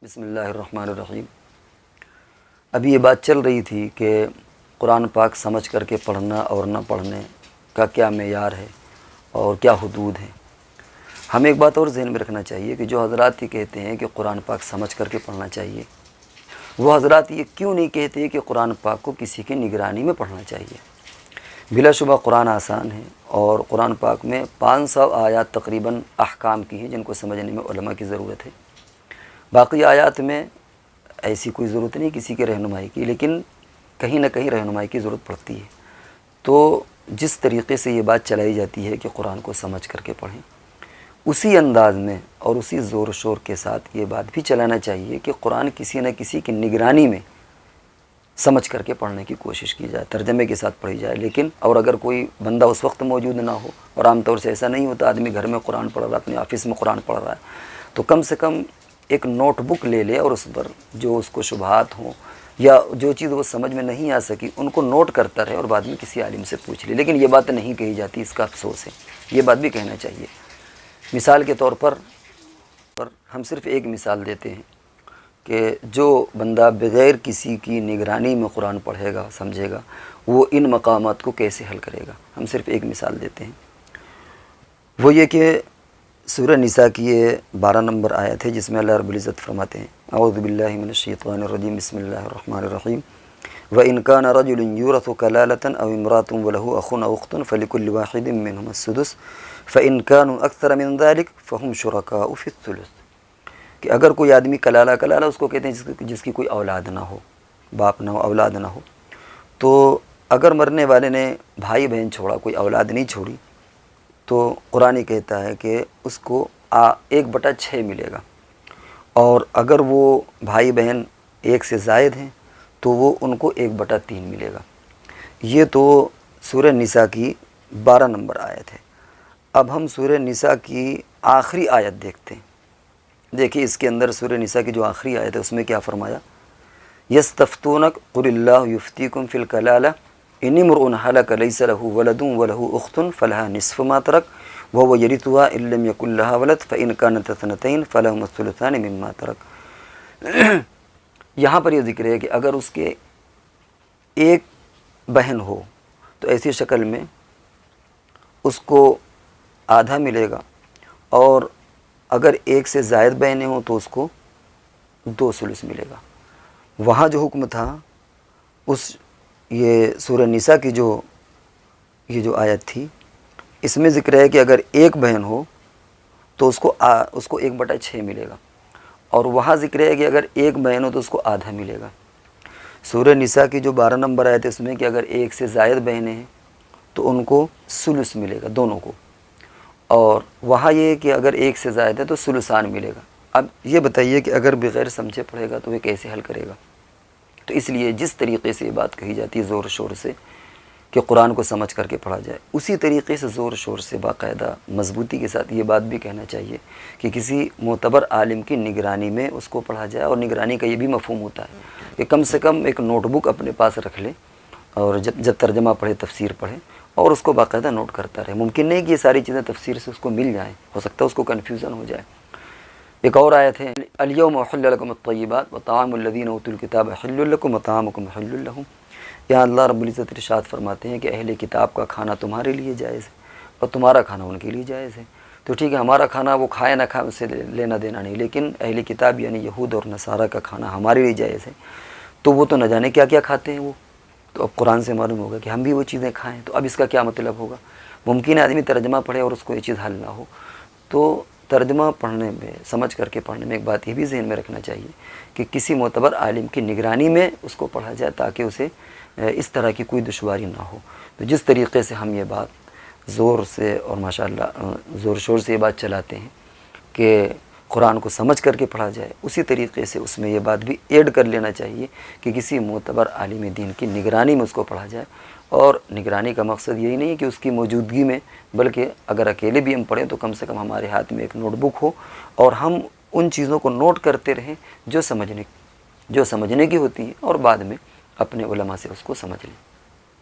بسم اللہ الرحمن الرحیم۔ ابھی یہ بات چل رہی تھی کہ قرآن پاک سمجھ کر کے پڑھنا اور نہ پڑھنے کا کیا معیار ہے اور کیا حدود ہیں۔ ہمیں ایک بات اور ذہن میں رکھنا چاہیے کہ جو حضرات یہ کہتے ہیں کہ قرآن پاک سمجھ کر کے پڑھنا چاہیے، وہ حضرات یہ کیوں نہیں کہتے کہ قرآن پاک کو کسی کی نگرانی میں پڑھنا چاہیے۔ بلا شبہ قرآن آسان ہے اور قرآن پاک میں 500 آیات تقریباً احکام کی ہیں جن کو سمجھنے میں علماء کی ضرورت ہے۔ باقی آیات میں ایسی کوئی ضرورت نہیں کسی کے رہنمائی کی، لیکن کہیں نہ کہیں رہنمائی کی ضرورت پڑتی ہے۔ تو جس طریقے سے یہ بات چلائی جاتی ہے کہ قرآن کو سمجھ کر کے پڑھیں، اسی انداز میں اور اسی زور و شور کے ساتھ یہ بات بھی چلانا چاہیے کہ قرآن کسی نہ کسی کی نگرانی میں سمجھ کر کے پڑھنے کی کوشش کی جائے، ترجمے کے ساتھ پڑھی جائے۔ لیکن اور اگر کوئی بندہ اس وقت موجود نہ ہو، اور عام طور سے ایسا نہیں ہوتا، آدمی گھر میں قرآن پڑھ رہا ہے، اپنے آفس میں قرآن پڑھ رہا ہے، تو کم سے کم ایک نوٹ بک لے لے اور اس پر جو اس کو شبہات ہوں یا جو چیز وہ سمجھ میں نہیں آ سکی ان کو نوٹ کرتا رہے اور بعد میں کسی عالم سے پوچھ لے۔ لیکن یہ بات نہیں کہی جاتی، اس کا افسوس ہے، یہ بات بھی کہنا چاہیے۔ مثال کے طور پر ہم صرف ایک مثال دیتے ہیں کہ جو بندہ بغیر کسی کی نگرانی میں قرآن پڑھے گا، سمجھے گا، وہ ان مقامات کو کیسے حل کرے گا۔ ہم صرف ایک مثال دیتے ہیں، وہ یہ کہ سورہ نساء کی یہ 12 نمبر آیت ہے جس میں اللہ رب العزت فرماتے ہیں اعوذ باللہ من الشیطان الرجیم بسم اللہ الرحمن الرحیم وَإِنْ كَانَ رَجُلٌ يُورَثُ كَلَالَةً أَوْ امْرَأَةٌ وَلَهُ أَخٌ أَوْ أُخْتٌ فَلِكُلِّ وَاحِدٍ مِّنْهُمَا السُّدُسُ فَإِنْ كَانُوا أَكْثَرَ مِنْ ذَلِكَ فَهُمْ شُرَكَاءُ فِي الثُّلُثِ کہ اگر کوئی آدمی کلالہ اس کو کہتے ہیں جس کی کوئی اولاد نہ ہو، باپ نہ ہو، اولاد نہ ہو، تو اگر مرنے والے نے بھائی بہن چھوڑا، کوئی اولاد نہیں چھوڑی، تو قرآن کہتا ہے کہ اس کو 1/6 ملے گا، اور اگر وہ بھائی بہن ایک سے زائد ہیں تو وہ ان کو 1/3 ملے گا۔ یہ تو سورہ نساء کی 12 نمبر آیت ہے۔ اب ہم سورہ نساء کی آخری آیت دیکھتے ہیں۔ دیکھیے اس کے اندر سورہ نساء کی جو آخری آیت ہے اس میں کیا فرمایا، یستفتونک قل اللہ یفتیکم فی الکلالہ ان امرؤ ہلک لیس لہ ولد ولہ اخت فلہا نصف ما ترک وهو یرثها ان لم یکن لها ولد فان کانت اثنتین فلہما الثلثان مما ترک۔ یہاں پر یہ ذکر ہے کہ اگر اس کے ایک بہن ہو تو ایسی شکل میں اس کو آدھا ملے گا، اور اگر ایک سے زائد بہنیں ہوں تو اس کو 2 ثلث ملے گا۔ وہاں جو حکم تھا اس یہ سورہ نساء کی یہ جو آیت تھی، اس میں ذکر ہے کہ اگر ایک بہن ہو تو اس کو 1/6 ملے گا، اور وہاں ذکر ہے کہ اگر ایک بہن ہو تو اس کو آدھا ملے گا۔ سورہ نساء کی جو 12 نمبر آیت ہے اس میں کہ اگر ایک سے زائد بہنیں ہیں تو ان کو ثلث ملے گا، دونوں کو، اور وہاں یہ کہ اگر ایک سے زائد ہے تو ثلثان ملے گا۔ اب یہ بتائیے کہ اگر بغیر سمجھے پڑھے گا تو وہ کیسے حل کرے گا؟ تو اس لیے جس طریقے سے یہ بات کہی جاتی ہے زور شور سے کہ قرآن کو سمجھ کر کے پڑھا جائے، اسی طریقے سے زور شور سے باقاعدہ مضبوطی کے ساتھ یہ بات بھی کہنا چاہیے کہ کسی معتبر عالم کی نگرانی میں اس کو پڑھا جائے۔ اور نگرانی کا یہ بھی مفہوم ہوتا ہے کہ کم سے کم ایک نوٹ بک اپنے پاس رکھ لے، اور جب ترجمہ پڑھے، تفسیر پڑھے، اور اس کو باقاعدہ نوٹ کرتا رہے۔ ممکن نہیں کہ یہ ساری چیزیں تفسیر سے اس کو مل جائیں، ہو سکتا ہے اس کو کنفیوژن ہو جائے۔ ایک اور آیت ہے الیوم احل لکم الطیبات وطعام الذین اوتوا الکتاب حل لکم وطعامکم حل لہم۔ یہاں اللہ رب العزت ارشاد فرماتے ہیں کہ اہل کتاب کا کھانا تمہارے لیے جائز ہے اور تمہارا کھانا ان کے لیے جائز ہے۔ تو ٹھیک ہے، ہمارا کھانا وہ کھائے نہ کھائے اس سے لینا دینا نہیں، لیکن اہل کتاب یعنی یہود اور نصارہ کا کھانا ہمارے لیے جائز ہے۔ تو وہ تو نہ جانے کیا کیا کھاتے ہیں وہ، تو اب قرآن سے معلوم ہوگا کہ ہم بھی وہ چیزیں کھائیں، تو اب اس کا کیا مطلب ہوگا؟ ممکن ہے آدمی ترجمہ پڑھے اور اس کو یہ چیز حل نہ ہو۔ تو ترجمہ پڑھنے میں، سمجھ کر کے پڑھنے میں ایک بات یہ بھی ذہن میں رکھنا چاہیے کہ کسی معتبر عالم کی نگرانی میں اس کو پڑھا جائے تاکہ اسے اس طرح کی کوئی دشواری نہ ہو۔ تو جس طریقے سے ہم یہ بات زور سے اور ماشاءاللہ زور شور سے یہ بات چلاتے ہیں کہ قرآن کو سمجھ کر کے پڑھا جائے، اسی طریقے سے اس میں یہ بات بھی ایڈ کر لینا چاہیے کہ کسی معتبر عالم دین کی نگرانی میں اس کو پڑھا جائے۔ اور نگرانی کا مقصد یہی نہیں ہے کہ اس کی موجودگی میں، بلکہ اگر اکیلے بھی ہم پڑھیں تو کم سے کم ہمارے ہاتھ میں ایک نوٹ بک ہو اور ہم ان چیزوں کو نوٹ کرتے رہیں جو سمجھنے کی ہوتی ہیں، اور بعد میں اپنے علماء سے اس کو سمجھ لیں۔